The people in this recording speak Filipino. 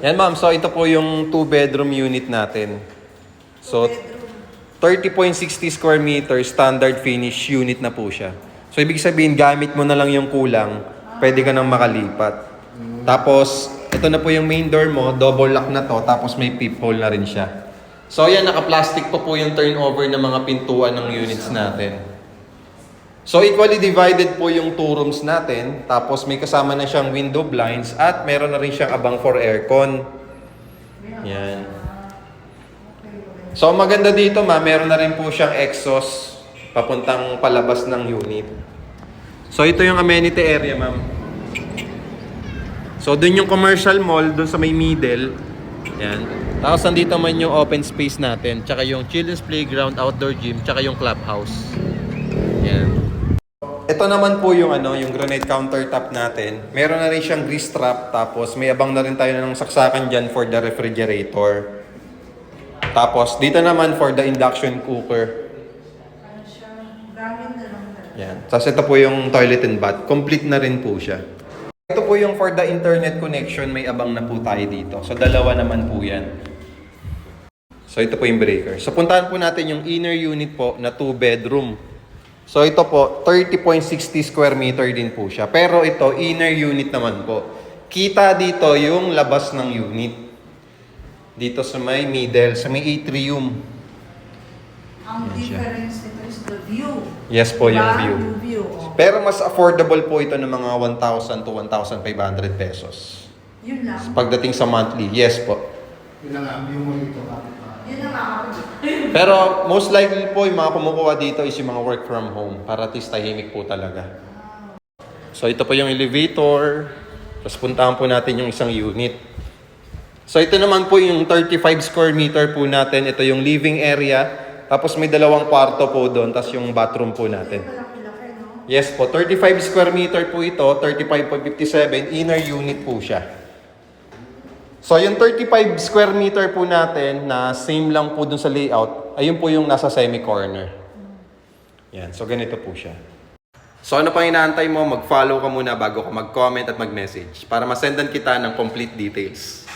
Yan ma'am, so ito po yung 2-bedroom unit natin. So, 30.60 square meter, standard finish unit na po siya. So, ibig sabihin, gamit mo na lang yung kulang, pwede ka nang makalipat. Tapos, ito na po yung main door mo, double lock na to, tapos may peephole na rin siya. So, yan, naka-plastic po yung turnover ng mga pintuan ng units natin. So, equally divided po yung 2 rooms natin. Tapos, may kasama na siyang window blinds at meron na rin siyang abang for aircon. Yan. So, maganda dito meron na rin po siyang exhaust papuntang palabas ng unit. So, ito yung amenity area, ma'am. So, dun yung commercial mall, dun sa may middle. Yan. Tapos, nandito man yung open space natin. Tsaka yung children's playground, outdoor gym, tsaka yung clubhouse. Yan. Ito naman po yung yung granite countertop natin. Meron na rin siyang grease trap, tapos may abang na rin tayo ng saksakan dyan for the refrigerator. Tapos dito naman for the induction cooker. Yan. Tapos ito po yung toilet and bath. Complete na rin po siya. Ito po yung for the internet connection, may abang na po tayo dito. So dalawa naman po yan. So ito po yung breaker. So puntahan po natin yung inner unit po na 2-bedroom. So ito po, 30.60 square meter din po siya. Pero ito, inner unit naman po. Kita dito yung labas ng unit. Dito sa may middle, sa may atrium. Ang difference nito is the view. Yes po, yung view. Oh. Pero mas affordable po ito ng mga 1,000 to 1,500 pesos. Yun lang. Pagdating sa monthly, yes po. Yun lang ang view mo dito. Yun lang. Pero most likely po, yung mga kumukuha dito is yung mga work from home. Para at least tahimik po talaga. So ito po yung elevator. Tapos puntahan po natin yung isang unit. So ito naman po yung 35 square meter po natin. Ito yung living area. Tapos may 2 kwarto po doon. Tapos yung bathroom po natin. Yes po, 35 square meter po ito. 35.57. Inner unit po siya. So yung 35 square meter po natin na same lang po dun sa layout, ayun po yung nasa semi-corner. Yan, so ganito po siya. So ano pang inaantay mo, mag-follow ka muna bago ka mag-comment at mag-message para masendan kita ng complete details.